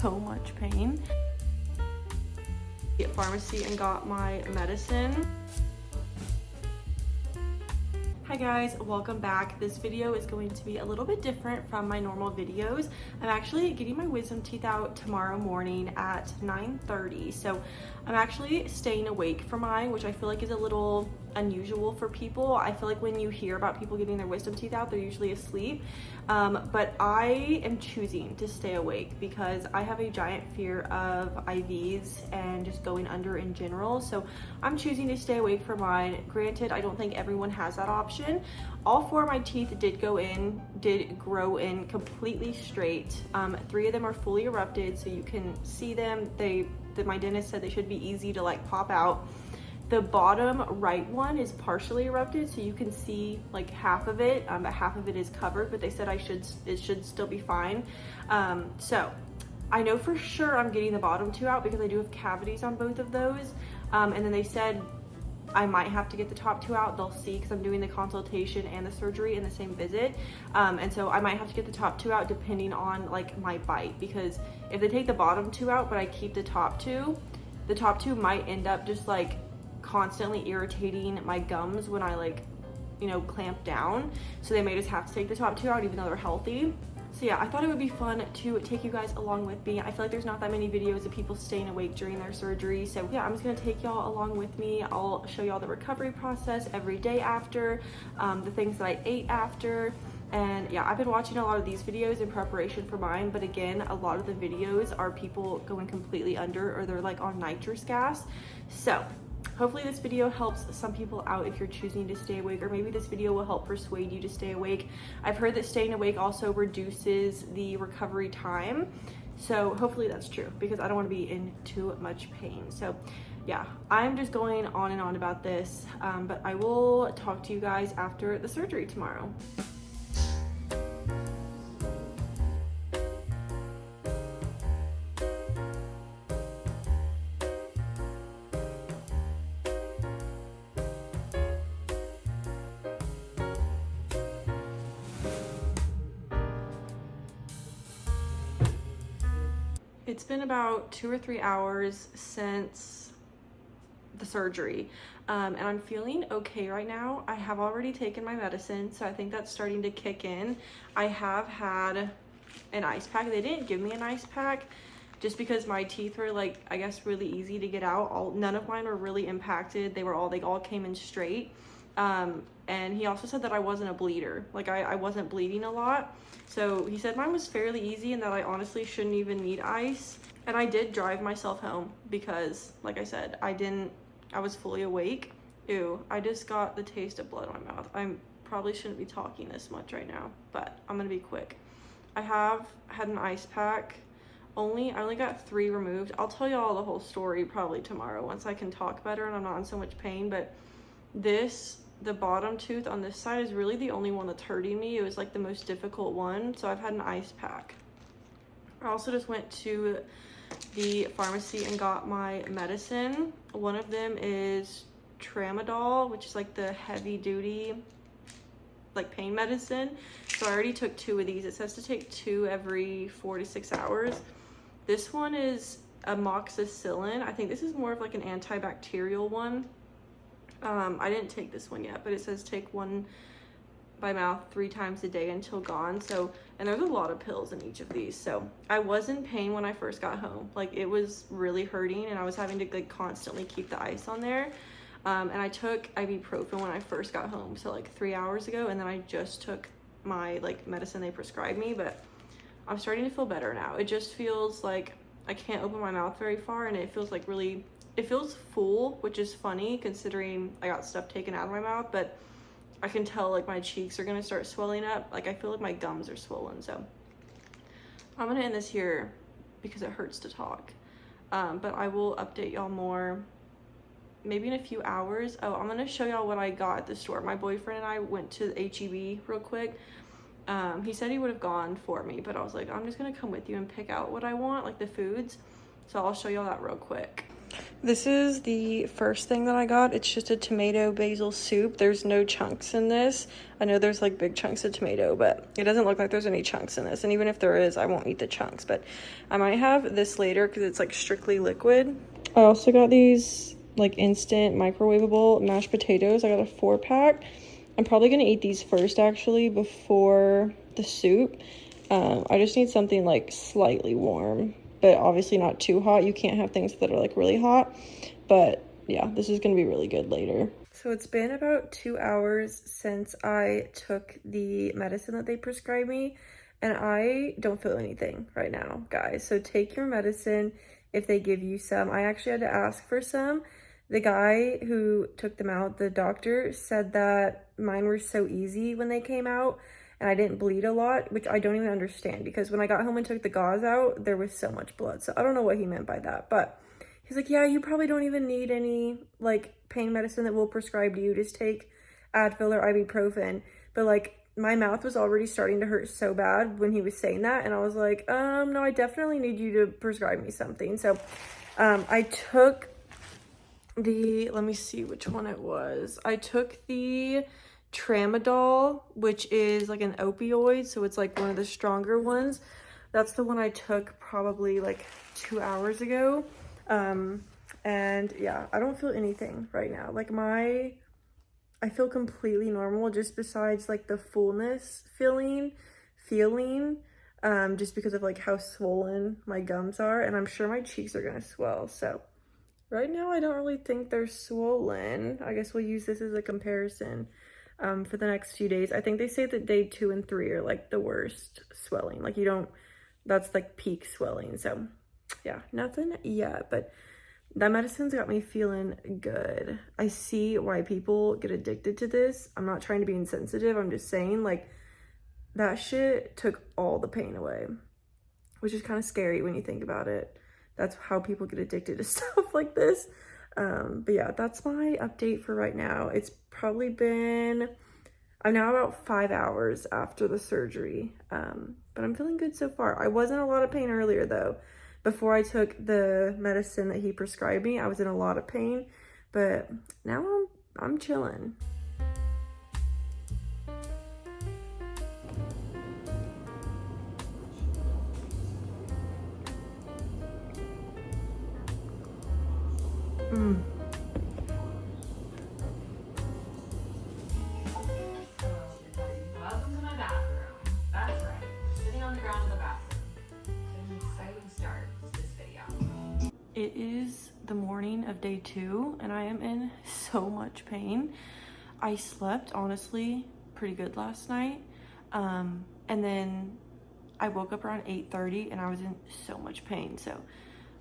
so much pain. At pharmacy and got my medicine. Hi guys, welcome back. This video is going to be a little bit different from my normal videos. I'm actually getting my wisdom teeth out tomorrow morning at 9:30. So I'm actually staying awake for mine, which I feel like is a little unusual for people. I feel like when you hear about people getting their wisdom teeth out, they're usually asleep. But I am choosing to stay awake because I have a giant fear of IVs and just going under in general. So I'm choosing to stay awake for mine. Granted, I don't think everyone has that option. All 4 of my teeth did grow in completely straight. 3 of them are fully erupted, so you can see them. My dentist said they should be easy to like pop out. The bottom right one is partially erupted, so you can see like half of it, but half of it is covered, but they said it should still be fine. So I know for sure I'm getting the bottom 2 out because I do have cavities on both of those. And then they said I might have to get the top 2 out. They'll see because I'm doing the consultation and the surgery in the same visit. And so I might have to get the top 2 out depending on like my bite, because if they take the bottom 2 out but I keep the top 2, the top 2 might end up just like constantly irritating my gums when I like, you know, clamp down. So they may just have to take the top 2 out even though they're healthy. So yeah, I thought it would be fun to take you guys along with me. I feel like there's not that many videos of people staying awake during their surgery. So yeah, I'm just gonna take y'all along with me. I'll show y'all the recovery process every day after, the things that I ate after. And yeah, I've been watching a lot of these videos in preparation for mine, but again, a lot of the videos are people going completely under or they're like on nitrous gas. So hopefully this video helps some people out if you're choosing to stay awake, or maybe this video will help persuade you to stay awake. I've heard that staying awake also reduces the recovery time. So hopefully that's true because I don't want to be in too much pain. So yeah, I'm just going on and on about this, but I will talk to you guys after the surgery tomorrow. It's been about 2 or 3 hours since the surgery, and I'm feeling okay right now. I have already taken my medicine, so I think that's starting to kick in. I have had an ice pack. They didn't give me an ice pack just because my teeth were like, I guess, really easy to get out. None of mine were really impacted. They all came in straight. And he also said that I wasn't a bleeder. Like I wasn't bleeding a lot. So he said mine was fairly easy and that I honestly shouldn't even need ice. And I did drive myself home because, like I said, I was fully awake. Ew, I just got the taste of blood in my mouth. I probably shouldn't be talking this much right now, but I'm gonna be quick. I have had an ice pack. I only got 3 removed. I'll tell y'all the whole story probably tomorrow once I can talk better and I'm not in so much pain, but the bottom tooth on this side is really the only one that's hurting me. It was like the most difficult one, so I've had an ice pack. I also just went to the pharmacy and got my medicine. One of them is tramadol, which is like the heavy duty like pain medicine. So I already took 2 of these. It says to take 2 every 4 to 6 hours. This one is amoxicillin. I think this is more of like an antibacterial one. I didn't take this one yet, but it says take 1 by mouth 3 times a day until gone. So, and there's a lot of pills in each of these. So I was in pain when I first got home. Like it was really hurting and I was having to like constantly keep the ice on there. And I took ibuprofen when I first got home. So like 3 hours ago. And then I just took my like medicine they prescribed me, but I'm starting to feel better now. It just feels like I can't open my mouth very far and it feels like it feels full, which is funny considering I got stuff taken out of my mouth, but I can tell like my cheeks are gonna start swelling up. Like I feel like my gums are swollen. So I'm gonna end this here because it hurts to talk. But I will update y'all more maybe in a few hours. Oh, I'm gonna show y'all what I got at the store. My boyfriend and I went to HEB real quick. He said he would have gone for me, but I was like, I'm just gonna come with you and pick out what I want, like the foods. So I'll show y'all that real quick. This is the first thing that I got. It's just a tomato basil soup. There's no chunks in this. I know there's like big chunks of tomato, but it doesn't look like there's any chunks in this. And even if there is, I won't eat the chunks, but I might have this later because it's like strictly liquid. I also got these like instant microwavable mashed potatoes. I got a 4-pack. I'm probably gonna eat these first actually before the soup. I just need something like slightly warm, but obviously not too hot. You can't have things that are like really hot, but yeah, this is gonna be really good later. So it's been about 2 hours since I took the medicine that they prescribed me, and I don't feel anything right now, guys. So take your medicine if they give you some. I actually had to ask for some. The guy who took them out, the doctor, said that mine were so easy when they came out and I didn't bleed a lot, which I don't even understand because when I got home and took the gauze out, there was so much blood. So I don't know what he meant by that, but he's like, yeah, you probably don't even need any like pain medicine that we'll prescribe to you. Just take Advil or ibuprofen. But like my mouth was already starting to hurt so bad when he was saying that. And I was like, no, I definitely need you to prescribe me something. So I took let me see which one it was. I took the tramadol, which is like an opioid, so it's like one of the stronger ones. That's the one I took probably like 2 hours ago. And yeah, I don't feel anything right now. Like I feel completely normal, just besides like the fullness feeling, just because of like how swollen my gums are, and I'm sure my cheeks are gonna swell. So right now I don't really think they're swollen. I guess we'll use this as a comparison for the next few days. I think they say that day 2 and 3 are like the worst swelling. Like that's like peak swelling. So yeah, nothing yet, but that medicine's got me feeling good. I see why people get addicted to this. I'm not trying to be insensitive. I'm just saying like that shit took all the pain away, which is kind of scary when you think about it. That's how people get addicted to stuff like this. But yeah, that's my update for right now. It's probably been, I'm now about 5 hours after the surgery, but I'm feeling good so far. I was in a lot of pain earlier though. Before I took the medicine that he prescribed me, I was in a lot of pain, but now I'm chilling. Welcome to my bathroom. That's right. We're sitting on the ground in the bathroom. It's an exciting start to this video. It is the morning of day 2 and I am in so much pain. I slept honestly pretty good last night, and then I woke up around 8:30 and I was in so much pain. So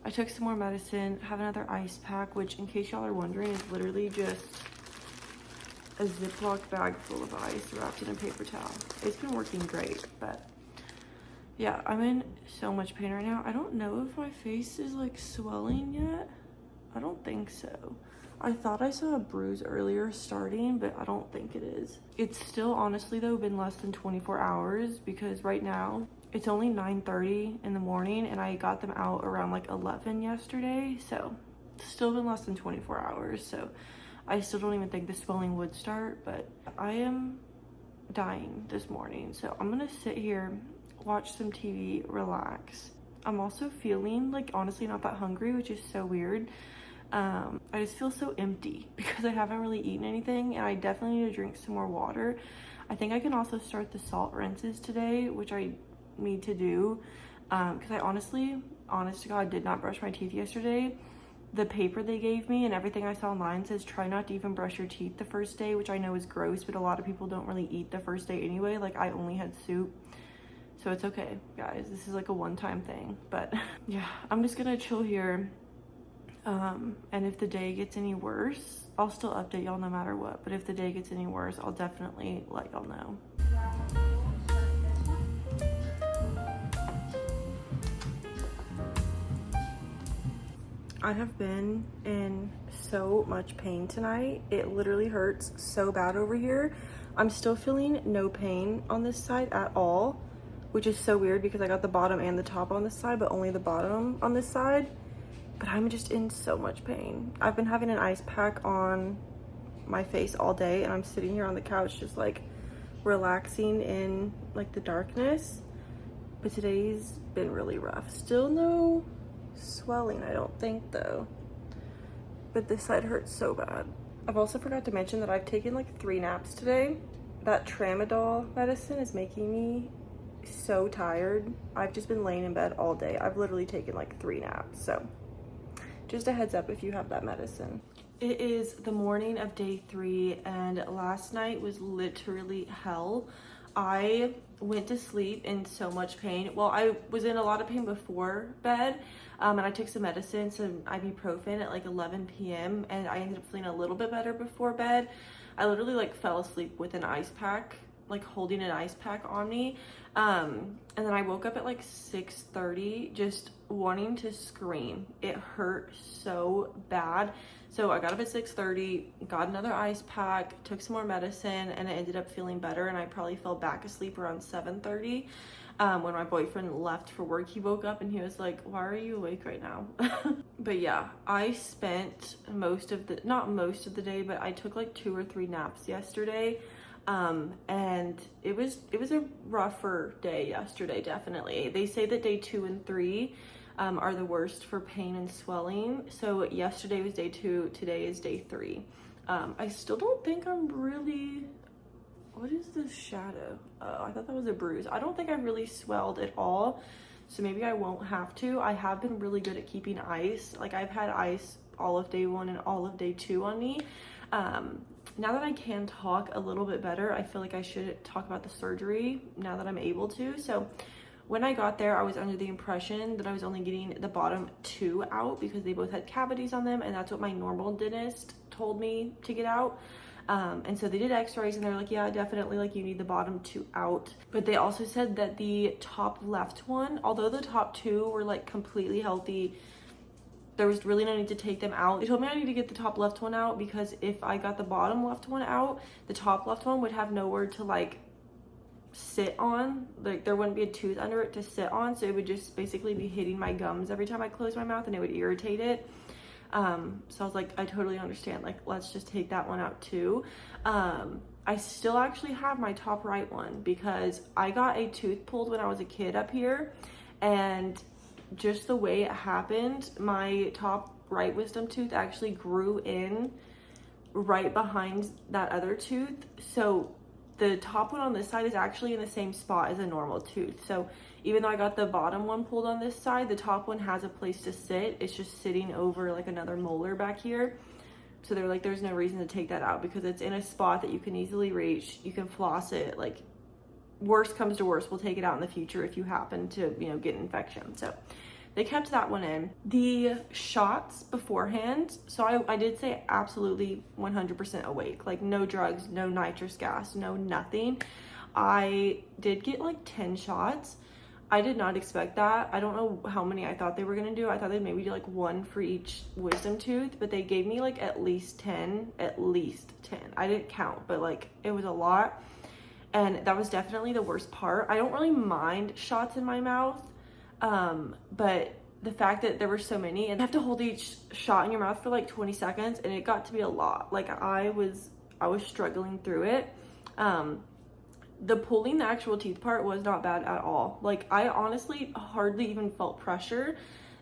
I took some more medicine, have another ice pack, which in case y'all are wondering is literally just a Ziploc bag full of ice wrapped in a paper towel. It's been working great, but yeah, I'm in so much pain right now. I don't know if my face is like swelling yet. I don't think so. I thought I saw a bruise earlier starting, but I don't think it is. It's still honestly though been less than 24 hours because right now it's only 9:30 in the morning and I got them out around like 11 yesterday. So it's still been less than 24 hours. So I still don't even think the swelling would start, but I am dying this morning. So I'm gonna sit here, watch some TV, relax. I'm also feeling like honestly not that hungry, which is so weird. I just feel so empty because I haven't really eaten anything and I definitely need to drink some more water. I think I can also start the salt rinses today, which I need to do because I honest to God, did not brush my teeth yesterday. The paper they gave me and everything I saw online says try not to even brush your teeth the first day, which I know is gross, but a lot of people don't really eat the first day anyway. Like I only had soup. So it's okay, guys. This is like a one-time thing. But yeah, I'm just gonna chill here. And if the day gets any worse, I'll still update y'all no matter what. But if the day gets any worse, I'll definitely let y'all know. I have been in so much pain tonight. It literally hurts so bad over here. I'm still feeling no pain on this side at all, which is so weird because I got the bottom and the top on this side, but only the bottom on this side. but I'm just in so much pain. I've been having an ice pack on my face all day, and I'm sitting here on the couch just like relaxing in like the darkness. But today's been really rough. Still no swelling, I don't think though. But this side hurts so bad. I've also forgot to mention that I've taken like 3 naps today. That tramadol medicine is making me so tired. I've just been laying in bed all day. I've literally taken like 3 naps. So just a heads up if you have that medicine. It is the morning of day 3, and last night was literally hell. I went to sleep in so much pain. Well, I was in a lot of pain before bed, and I took some medicine, some ibuprofen at like 11 p.m. and I ended up feeling a little bit better before bed. I literally like fell asleep with an ice pack, like holding an ice pack on me. And then I woke up at like 6:30 just wanting to scream. It hurt so bad. So I got up at 6:30, got another ice pack, took some more medicine, and I ended up feeling better. And I probably fell back asleep around 7:30. When my boyfriend left for work, he woke up and he was like, "Why are you awake right now?" But yeah, I spent not most of the day, but I took like 2 or 3 naps yesterday. And it was a rougher day yesterday, definitely. They say that day 2 and 3 are the worst for pain and swelling. So yesterday was day 2, today is day 3. I still don't think I'm really, what is this shadow? Oh, I thought that was a bruise. I don't think I've really swelled at all. So maybe I won't have to. I have been really good at keeping ice. Like I've had ice all of day 1 and all of day 2 on me. Now that I can talk a little bit better, I feel like I should talk about the surgery now that I'm able to. So when I got there, I was under the impression that I was only getting the bottom 2 out because they both had cavities on them, and that's what my normal dentist told me to get out. And so they did x-rays and they're like, yeah, definitely, like you need the bottom 2 out. But they also said that the top left one, although the top 2 were like completely healthy, there was really no need to take them out. They told me I need to get the top left one out because if I got the bottom left one out, the top left one would have nowhere to like sit on. Like there wouldn't be a tooth under it to sit on, so it would just basically be hitting my gums every time I closed my mouth, and it would irritate it. So I was like, I totally understand, like let's just take that one out too. I still actually have my top right one because I got a tooth pulled when I was a kid up here, and just the way it happened, my top right wisdom tooth actually grew in right behind that other tooth. So the top one on this side is actually in the same spot as a normal tooth. So even though I got the bottom one pulled on this side, the top one has a place to sit. It's just sitting over like another molar back here. So they're like, there's no reason to take that out because it's in a spot that you can easily reach. You can floss it. Like worst comes to worst, we'll take it out in the future if you happen to, you know, get an infection. So they kept that one in. The shots beforehand, so I did say absolutely 100% awake, like no drugs, no nitrous gas, no nothing. I did get like 10 shots. I did not expect that. I don't know how many I thought they were gonna do. I thought they'd maybe do like 1 for each wisdom tooth, but they gave me like at least 10. I didn't count, but like it was a lot. And that was definitely the worst part. I don't really mind shots in my mouth, but the fact that there were so many and you have to hold each shot in your mouth for like 20 seconds, and it got to be a lot. Like I was struggling through it. The pulling the actual teeth part was not bad at all. Like I honestly hardly even felt pressure.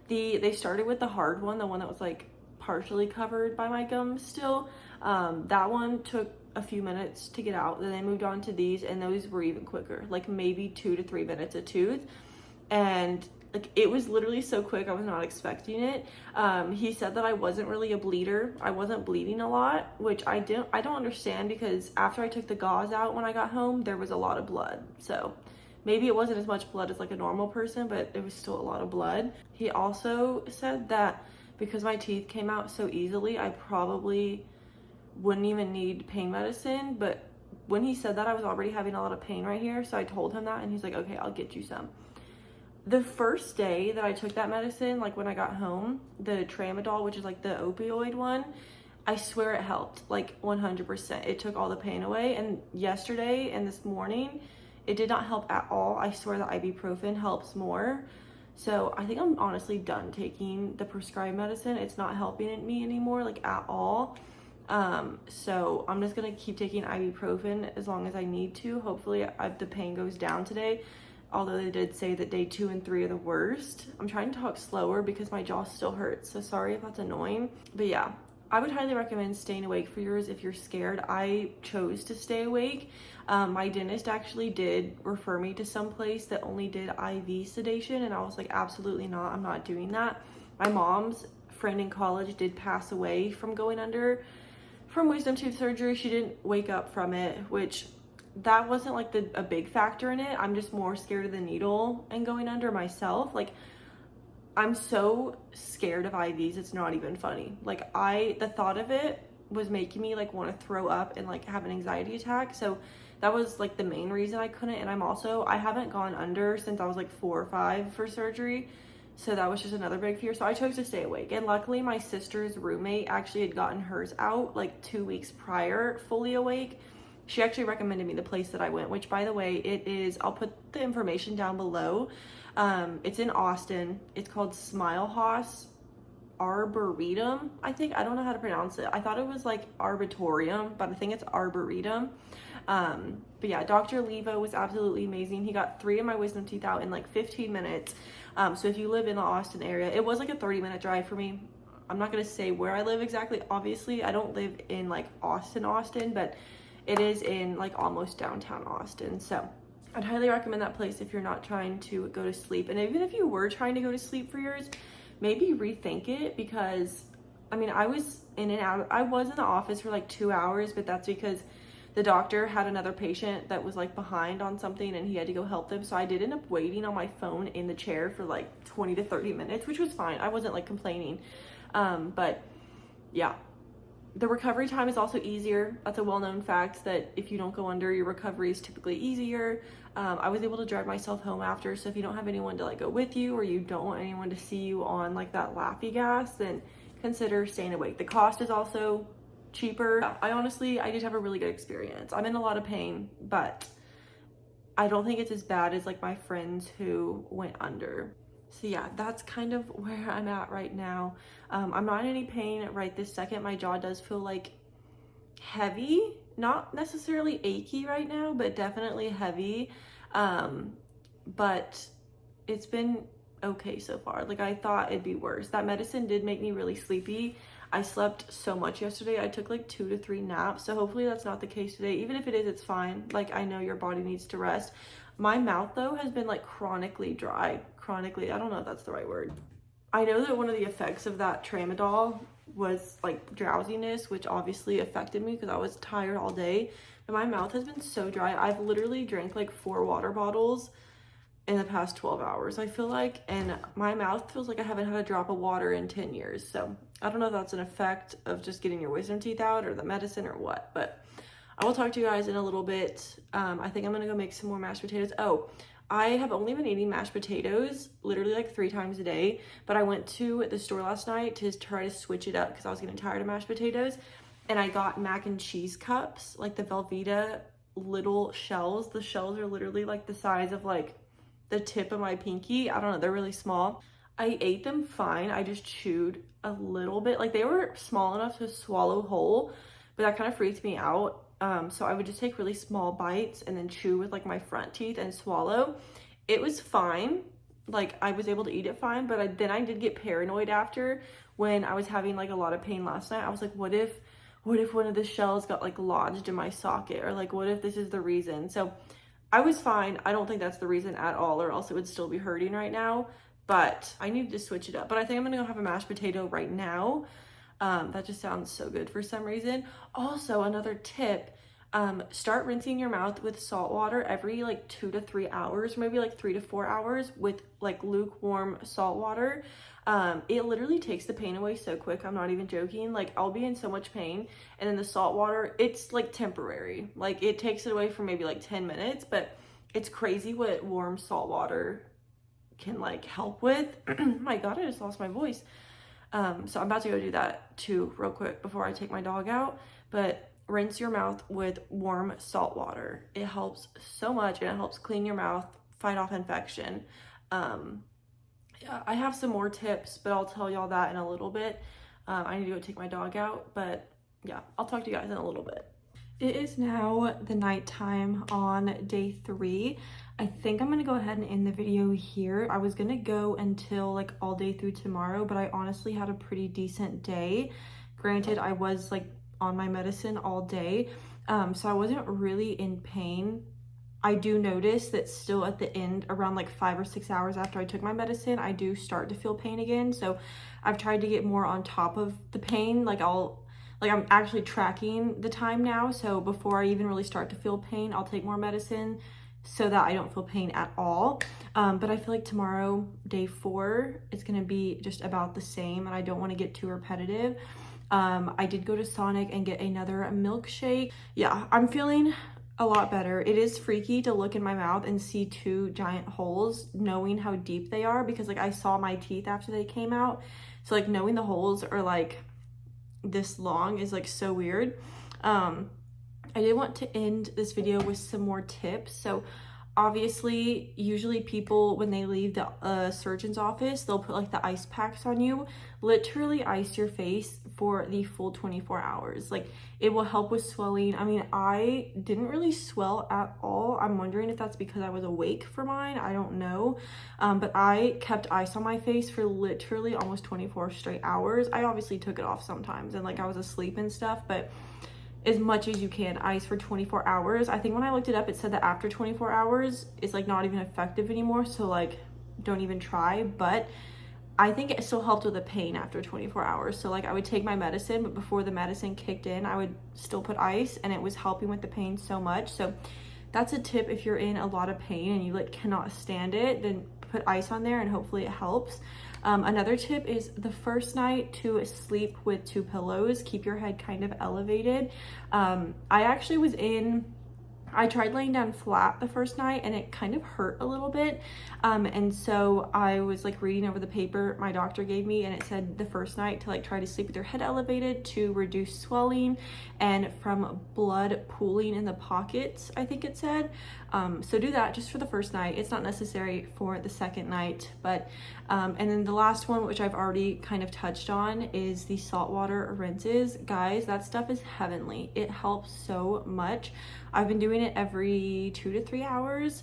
They started with the hard one, the one that was like partially covered by my gums still. That one took a few minutes to get out. Then they moved on to these, and those were even quicker, like maybe 2 to 3 minutes a tooth. And like it was literally so quick, I was not expecting it. He said that I wasn't really a bleeder. I wasn't bleeding a lot, which I don't understand, because after I took the gauze out when I got home, there was a lot of blood. So maybe it wasn't as much blood as like a normal person, but it was still a lot of blood. He also said that because my teeth came out so easily, I probably wouldn't even need pain medicine. But when he said that, I was already having a lot of pain right here, so I told him that, and he's like, okay, I'll get you some. The first day that I took that medicine, like when I got home, the tramadol, which is like the opioid one, I swear it helped, like 100%. It took all the pain away. And yesterday and this morning, it did not help at all. I swear the ibuprofen helps more. So I think I'm honestly done taking the prescribed medicine. It's not helping me anymore, like at all. So I'm just gonna keep taking ibuprofen as long as I need to. Hopefully the pain goes down today, although they did say that day 2 and 3 are the worst. I'm trying to talk slower because my jaw still hurts, so sorry if that's annoying. But yeah, I would highly recommend staying awake for yours if you're scared. I chose to stay awake. My dentist actually did refer me to some place that only did IV sedation, and I was like, absolutely not, I'm not doing that. My mom's friend in college did pass away from going under from wisdom tooth surgery. She didn't wake up from it, which that wasn't like a big factor in it. I'm just more scared of the needle and going under myself. Like, I'm so scared of IVs, it's not even funny. Like, the thought of it was making me like want to throw up and like have an anxiety attack. So that was like the main reason I couldn't. And I haven't gone under since I was like 4 or 5 for surgery. So that was just another big fear. So I chose to stay awake. And luckily my sister's roommate actually had gotten hers out like 2 weeks prior, fully awake. She actually recommended me the place that I went, which by the way, I'll put the information down below. It's in Austin. It's called Haus Arboretum, I think. I don't know how to pronounce it. I thought it was like Arboretum, but I think it's Arboretum. But yeah, Dr. Levo was absolutely amazing. He got 3 of my wisdom teeth out in like 15 minutes. So if you live in the Austin area, it was like a 30-minute drive for me. I'm not gonna say where I live exactly. Obviously, I don't live in like Austin, but it is in like almost downtown Austin. So I'd highly recommend that place if you're not trying to go to sleep. And even if you were trying to go to sleep for yours, maybe rethink it, because I mean, I was in and out. I was in the office for like 2 hours, but that's because the doctor had another patient that was like behind on something and he had to go help them. So I did end up waiting on my phone in the chair for like 20 to 30 minutes, which was fine. I wasn't like complaining. But yeah, the recovery time is also easier. That's a well-known fact that if you don't go under, your recovery is typically easier. I was able to drive myself home after. So if you don't have anyone to like go with you, or you don't want anyone to see you on like that laughy gas, then consider staying awake. The cost is also cheaper. I did have a really good experience. I'm in a lot of pain, but I don't think it's as bad as like my friends who went under. So yeah, that's kind of where I'm at right now. I'm not in any pain right this second. My jaw does feel like heavy, not necessarily achy right now, but definitely heavy. But it's been okay so far. Like, I thought it'd be worse. That medicine did make me really sleepy. I slept so much yesterday. I took like 2 to 3 naps. So hopefully that's not the case today. Even if it is, it's fine. Like, I know your body needs to rest. My mouth though has been like chronically dry. Chronically, I don't know if that's the right word. I know that one of the effects of that tramadol was like drowsiness, which obviously affected me because I was tired all day. But my mouth has been so dry. I've literally drank like 4 water bottles in the past 12 hours, I feel like, and my mouth feels like I haven't had a drop of water in 10 years. So I don't know if that's an effect of just getting your wisdom teeth out or the medicine or what, but I will talk to you guys in a little bit. I think I'm gonna go make some more mashed potatoes. Oh, I have only been eating mashed potatoes literally like 3 times a day, but I went to the store last night to try to switch it up because I was getting tired of mashed potatoes, and I got mac and cheese cups, like the Velveeta little shells. The shells are literally like the size of like the tip of my pinky. I don't know, they're really small. I ate them fine. I just chewed a little bit. Like, they were small enough to swallow whole, but that kind of freaked me out. So I would just take really small bites and then chew with like my front teeth and swallow. It was fine. Like, I was able to eat it fine, but then I did get paranoid after when I was having like a lot of pain last night. I was like, what if one of the shells got like lodged in my socket, or like, what if this is the reason? So I was fine. I don't think that's the reason at all, or else it would still be hurting right now, but I needed to switch it up. But I think I'm gonna go have a mashed potato right now. That just sounds so good for some reason. Also, another tip, start rinsing your mouth with salt water every like 2 to 3 hours, maybe like 3 to 4 hours with like lukewarm salt water. It literally takes the pain away so quick. I'm not even joking. Like, I'll be in so much pain, and then the salt water, it's like temporary. Like, it takes it away for maybe like 10 minutes, but it's crazy what warm salt water can like help with. My God, I just lost my voice. So I'm about to go do that too real quick before I take my dog out, but rinse your mouth with warm salt water. It helps so much, and it helps clean your mouth, fight off infection. Yeah, I have some more tips, but I'll tell y'all that in a little bit. I need to go take my dog out, but yeah, I'll talk to you guys in a little bit. It is now the nighttime on day 3. I think I'm gonna go ahead and end the video here. I was gonna go until like all day through tomorrow, but I honestly had a pretty decent day. Granted, I was like on my medicine all day, so I wasn't really in pain. I do notice that still at the end, around like 5 or 6 hours after I took my medicine, I do start to feel pain again. So I've tried to get more on top of the pain. I'm actually tracking the time now. So before I even really start to feel pain, I'll take more medicine so that I don't feel pain at all. But I feel like tomorrow, day 4, it's gonna be just about the same, and I don't want to get too repetitive. I did go to Sonic and get another milkshake. Yeah, I'm feeling a lot better. It is freaky to look in my mouth and see 2 giant holes, knowing how deep they are, because like I saw my teeth after they came out. So like knowing the holes are like this long is like so weird. I did want to end this video with some more tips. So obviously, usually people, when they leave the surgeon's office, they'll put like the ice packs on you. Literally ice your face for the full 24 hours. Like, it will help with swelling. I mean, I didn't really swell at all. I'm wondering if that's because I was awake for mine. I don't know. But I kept ice on my face for literally almost 24 straight hours. I obviously took it off sometimes and like I was asleep and stuff, but as much as you can, ice for 24 hours. I think when I looked it up, it said that after 24 hours, it's like not even effective anymore. So like, don't even try. But I think it still helped with the pain after 24 hours. So like I would take my medicine, but before the medicine kicked in, I would still put ice, and it was helping with the pain so much. So that's a tip. If you're in a lot of pain and you like cannot stand it, then put ice on there and hopefully it helps. Another tip is the first night to sleep with 2 pillows. Keep your head kind of elevated. I tried laying down flat the first night and it kind of hurt a little bit. And so I was like reading over the paper my doctor gave me, and it said the first night to like try to sleep with your head elevated to reduce swelling and from blood pooling in the pockets, I think it said. So do that just for the first night. It's not necessary for the second night, but and then the last one, which I've already kind of touched on, is the saltwater rinses. Guys, that stuff is heavenly. It helps so much. I've been doing it every 2 to 3 hours.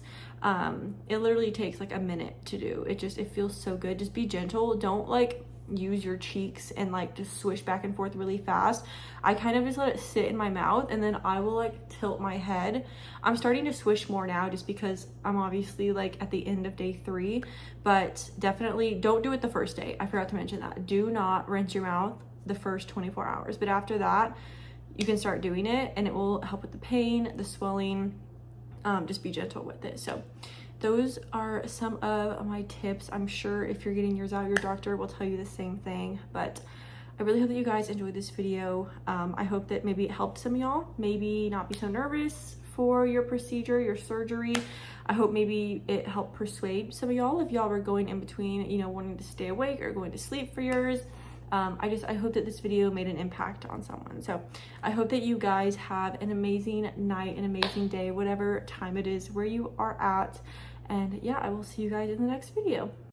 It literally takes like a minute to do. It feels so good. Just be gentle. Don't like use your cheeks and like just swish back and forth really fast. I kind of just let it sit in my mouth, and then I will like tilt my head. I'm starting to swish more now just because I'm obviously like at the end of day 3, but definitely don't do it the first day. I forgot to mention that. Do not rinse your mouth the first 24 hours, but after that, you can start doing it and it will help with the pain, the swelling. Just be gentle with it. So those are some of my tips. I'm sure if you're getting yours out, your doctor will tell you the same thing, but I really hope that you guys enjoyed this video. I hope that maybe it helped some of y'all, maybe not be so nervous for your procedure, your surgery. I hope maybe it helped persuade some of y'all if y'all were going in between, you know, wanting to stay awake or going to sleep for yours. I hope that this video made an impact on someone. So I hope that you guys have an amazing night, an amazing day, whatever time it is where you are at. And yeah, I will see you guys in the next video.